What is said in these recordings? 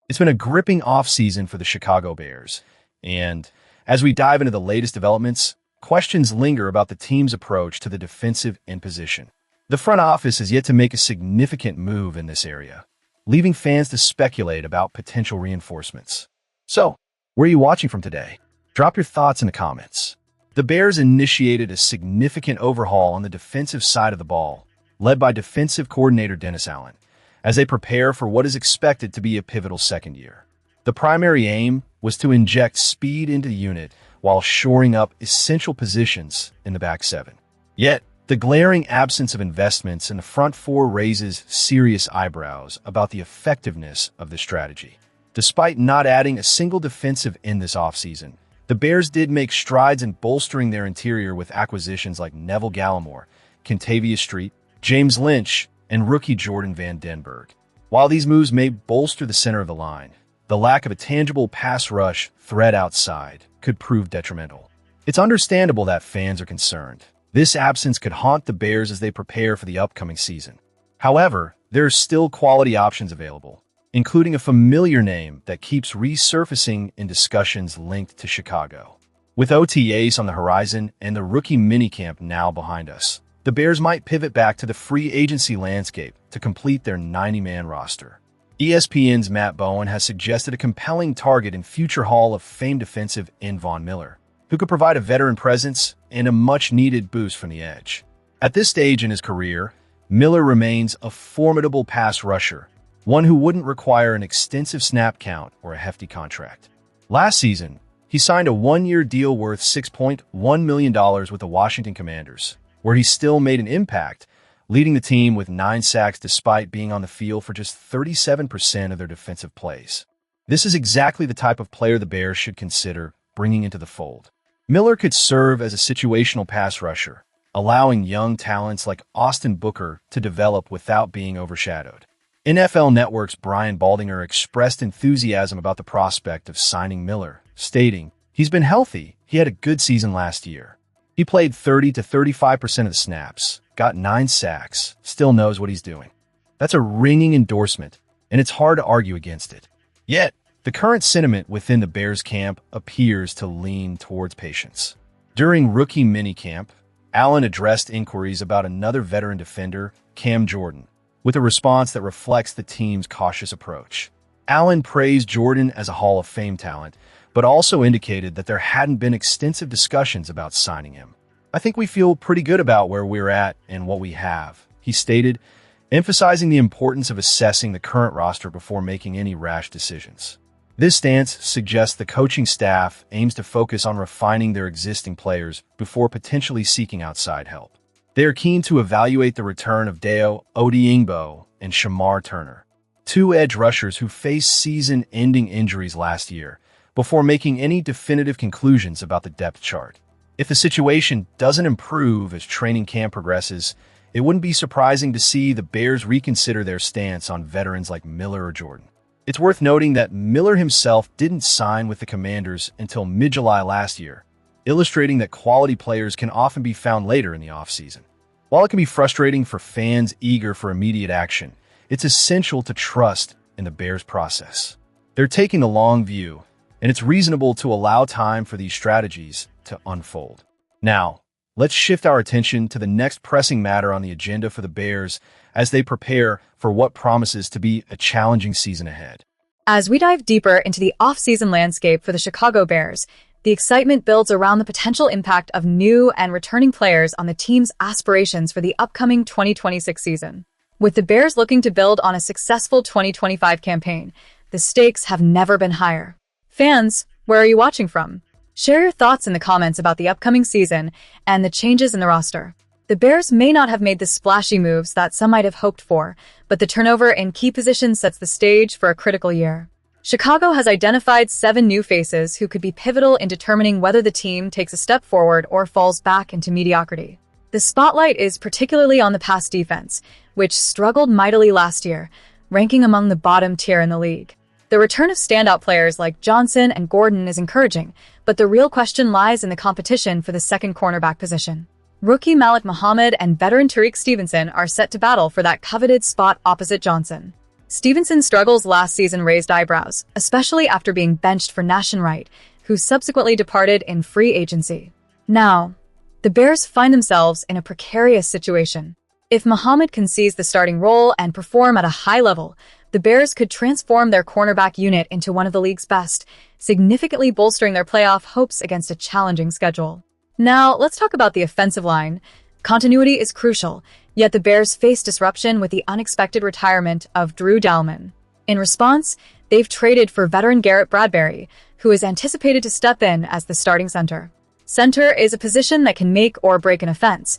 It's been a gripping offseason for the Chicago Bears, and as we dive into the latest developments, questions linger about the team's approach to the defensive end position. The front office has yet to make a significant move in this area, leaving fans to speculate about potential reinforcements. So, where are you watching from today? Drop your thoughts in the comments. The Bears initiated a significant overhaul on the defensive side of the ball, led by defensive coordinator Dennis Allen, as they prepare for what is expected to be a pivotal second year. The primary aim was to inject speed into the unit while shoring up essential positions in the back seven. Yet, the glaring absence of investments in the front four raises serious eyebrows about the effectiveness of the strategy. Despite not adding a single defensive end this offseason, the Bears did make strides in bolstering their interior with acquisitions like Neville Gallimore, Kentavious Street, James Lynch, and rookie Jordan Van Denberg. While these moves may bolster the center of the line, the lack of a tangible pass rush threat outside could prove detrimental. It's understandable that fans are concerned. This absence could haunt the Bears as they prepare for the upcoming season. However, there are still quality options available, including a familiar name that keeps resurfacing in discussions linked to Chicago. With OTAs on the horizon and the rookie minicamp now behind us, the Bears might pivot back to the free agency landscape to complete their 90-man roster. ESPN's Matt Bowen has suggested a compelling target in future Hall of Fame defensive end Von Miller, who could provide a veteran presence and a much-needed boost from the edge. At this stage in his career, Miller remains a formidable pass rusher, one who wouldn't require an extensive snap count or a hefty contract. Last season, he signed a one-year deal worth $6.1 million with the Washington Commanders, where he still made an impact, leading the team with 9 sacks despite being on the field for just 37% of their defensive plays. This is exactly the type of player the Bears should consider bringing into the fold. Miller could serve as a situational pass rusher, allowing young talents like Austin Booker to develop without being overshadowed. NFL Network's Brian Baldinger expressed enthusiasm about the prospect of signing Miller, stating, "He's been healthy. He had a good season last year. He played 30 to 35% of the snaps, got 9 sacks, still knows what he's doing." That's a ringing endorsement, and it's hard to argue against it. Yet, the current sentiment within the Bears camp appears to lean towards patience. During rookie minicamp, Allen addressed inquiries about another veteran defender, Cam Jordan, with a response that reflects the team's cautious approach. Allen praised Jordan as a Hall of Fame talent, but also indicated that there hadn't been extensive discussions about signing him. "I think we feel pretty good about where we're at and what we have," he stated, emphasizing the importance of assessing the current roster before making any rash decisions. This stance suggests the coaching staff aims to focus on refining their existing players before potentially seeking outside help. They are keen to evaluate the return of Dayo Odeyingbo and Shamar Turner, 2 edge rushers who faced season-ending injuries last year, before making any definitive conclusions about the depth chart. If the situation doesn't improve as training camp progresses, it wouldn't be surprising to see the Bears reconsider their stance on veterans like Miller or Jordan. It's worth noting that Miller himself didn't sign with the Commanders until mid-July last year, illustrating that quality players can often be found later in the offseason. While it can be frustrating for fans eager for immediate action, it's essential to trust in the Bears' process. They're taking the long view, and it's reasonable to allow time for these strategies to unfold. Now, let's shift our attention to the next pressing matter on the agenda for the Bears as they prepare for what promises to be a challenging season ahead. As we dive deeper into the off-season landscape for the Chicago Bears, the excitement builds around the potential impact of new and returning players on the team's aspirations for the upcoming 2026 season. With the Bears looking to build on a successful 2025 campaign, the stakes have never been higher. Fans, where are you watching from? Share your thoughts in the comments about the upcoming season and the changes in the roster. The Bears may not have made the splashy moves that some might have hoped for, but the turnover in key positions sets the stage for a critical year. Chicago has identified 7 new faces who could be pivotal in determining whether the team takes a step forward or falls back into mediocrity. The spotlight is particularly on the pass defense, which struggled mightily last year, ranking among the bottom tier in the league. The return of standout players like Johnson and Gordon is encouraging, but the real question lies in the competition for the second cornerback position. Rookie Malik Muhammad and veteran Tyrique Stevenson are set to battle for that coveted spot opposite Johnson. Stevenson's struggles last season raised eyebrows, especially after being benched for Nation Wright, who subsequently departed in free agency. Now, the Bears find themselves in a precarious situation. If Muhammad can seize the starting role and perform at a high level, the Bears could transform their cornerback unit into one of the league's best, significantly bolstering their playoff hopes against a challenging schedule. Now, let's talk about the offensive line. Continuity is crucial, yet the Bears face disruption with the unexpected retirement of Drew Dalman. In response, they've traded for veteran Garrett Bradbury, who is anticipated to step in as the starting center. Center is a position that can make or break an offense.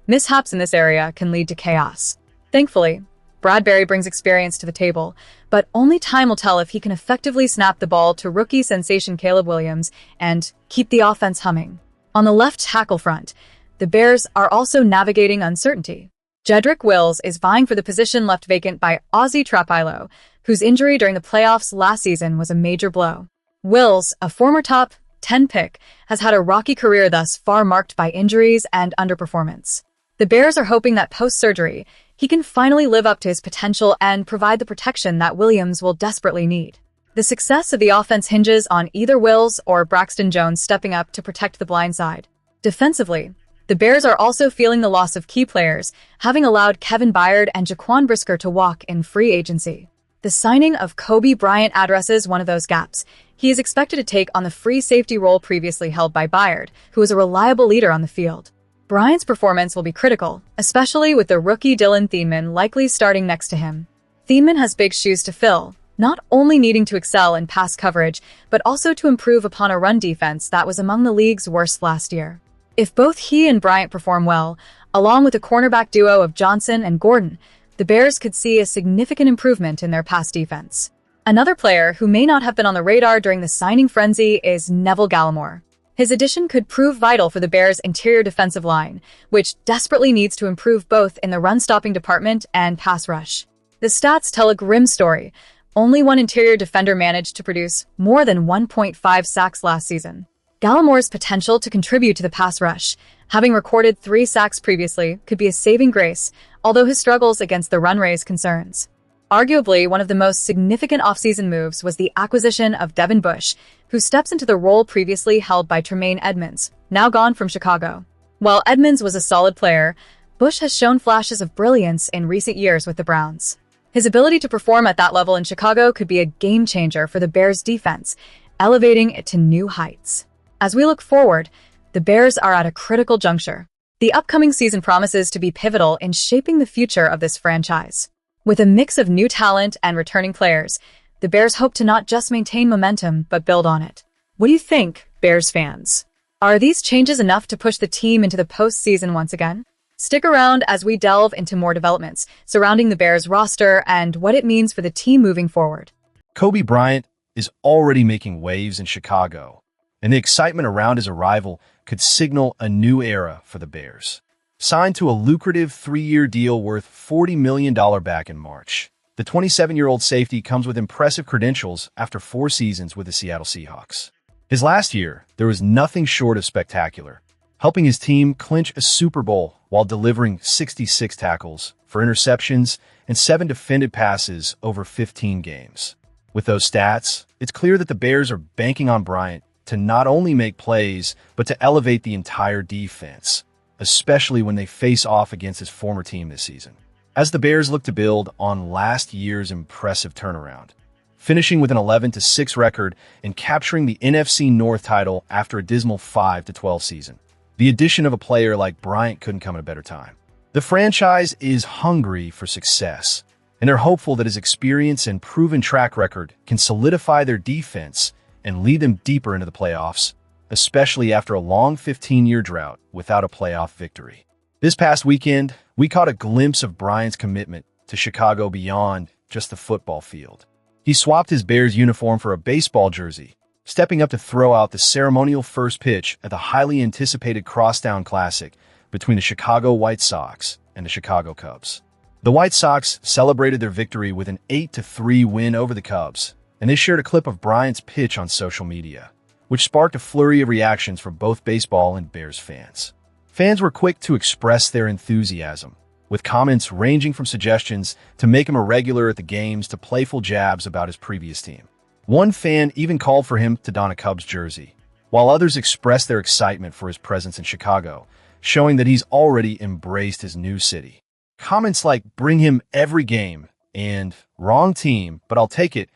Mishaps in this area can lead to chaos. Thankfully, Bradbury brings experience to the table, but only time will tell if he can effectively snap the ball to rookie sensation Caleb Williams and keep the offense humming. On the left tackle front, the Bears are also navigating uncertainty. Jedrick Wills is vying for the position left vacant by Ozzie Trapilo, whose injury during the playoffs last season was a major blow. Wills, a former top 10 pick, has had a rocky career thus far marked by injuries and underperformance. The Bears are hoping that post-surgery, he can finally live up to his potential and provide the protection that Williams will desperately need. The success of the offense hinges on either Wills or Braxton Jones stepping up to protect the blind side. Defensively, the Bears are also feeling the loss of key players, having allowed Kevin Byard and Jaquan Brisker to walk in free agency. The signing of Coby Bryant addresses one of those gaps. He is expected to take on the free safety role previously held by Byard, who is a reliable leader on the field. Bryant's performance will be critical, especially with the rookie Dylan Thieneman likely starting next to him. Thieneman has big shoes to fill, not only needing to excel in pass coverage, but also to improve upon a run defense that was among the league's worst last year. If both he and Bryant perform well, along with the cornerback duo of Johnson and Gordon, the Bears could see a significant improvement in their pass defense. Another player who may not have been on the radar during the signing frenzy is Neville Gallimore. His addition could prove vital for the Bears' interior defensive line, which desperately needs to improve both in the run-stopping department and pass rush. The stats tell a grim story. Only one interior defender managed to produce more than 1.5 sacks last season. Gallimore's potential to contribute to the pass rush, having recorded 3 sacks previously, could be a saving grace, although his struggles against the run raise concerns. Arguably, one of the most significant offseason moves was the acquisition of Devin Bush, who steps into the role previously held by Tremaine Edmunds, now gone from Chicago. While Edmunds was a solid player, Bush has shown flashes of brilliance in recent years with the Browns. His ability to perform at that level in Chicago could be a game-changer for the Bears' defense, elevating it to new heights. As we look forward, the Bears are at a critical juncture. The upcoming season promises to be pivotal in shaping the future of this franchise. With a mix of new talent and returning players, the Bears hope to not just maintain momentum, but build on it. What do you think, Bears fans? Are these changes enough to push the team into the postseason once again? Stick around as we delve into more developments surrounding the Bears roster and what it means for the team moving forward. Coby Bryant is already making waves in Chicago, and the excitement around his arrival could signal a new era for the Bears. Signed to a lucrative 3-year deal worth $40 million back in March, the 27-year-old safety comes with impressive credentials after 4 seasons with the Seattle Seahawks. His last year, there was nothing short of spectacular, helping his team clinch a Super Bowl while delivering 66 tackles for interceptions and 7 defended passes over 15 games. With those stats, it's clear that the Bears are banking on Bryant to not only make plays, but to elevate the entire defense, especially when they face off against his former team this season. As the Bears look to build on last year's impressive turnaround, finishing with an 11-6 record and capturing the NFC North title after a dismal 5-12 season, the addition of a player like Bryant couldn't come at a better time. The franchise is hungry for success, and they're hopeful that his experience and proven track record can solidify their defense and lead them deeper into the playoffs, especially after a long 15-year drought without a playoff victory. This past weekend, we caught a glimpse of Bryant's commitment to Chicago beyond just the football field. He swapped his Bears uniform for a baseball jersey, stepping up to throw out the ceremonial first pitch at the highly anticipated Crosstown Classic between the Chicago White Sox and the Chicago Cubs. The White Sox celebrated their victory with an 8-3 win over the Cubs, and they shared a clip of Bryant's pitch on social media, which sparked a flurry of reactions from both baseball and Bears fans. Fans were quick to express their enthusiasm, with comments ranging from suggestions to make him a regular at the games to playful jabs about his previous team. One fan even called for him to don a Cubs jersey, while others expressed their excitement for his presence in Chicago, showing that he's already embraced his new city. Comments like "bring him every game" and "wrong team, but I'll take it,"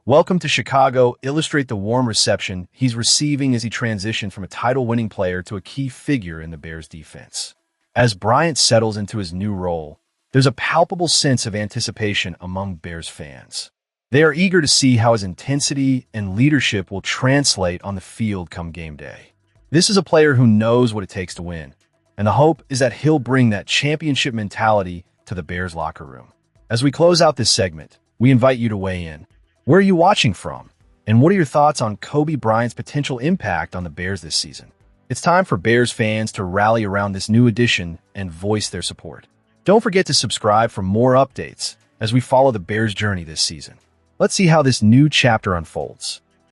"welcome to Chicago" illustrate the warm reception he's receiving as he transitioned from a title-winning player to a key figure in the Bears' defense. As Bryant settles into his new role, there's a palpable sense of anticipation among Bears fans. They are eager to see how his intensity and leadership will translate on the field come game day. This is a player who knows what it takes to win, and the hope is that he'll bring that championship mentality to the Bears locker room. As we close out this segment, we invite you to weigh in. Where are you watching from? And what are your thoughts on Coby Bryant's potential impact on the Bears this season? It's time for Bears fans to rally around this new addition and voice their support. Don't forget to subscribe for more updates as we follow the Bears' journey this season. Let's see how this new chapter unfolds.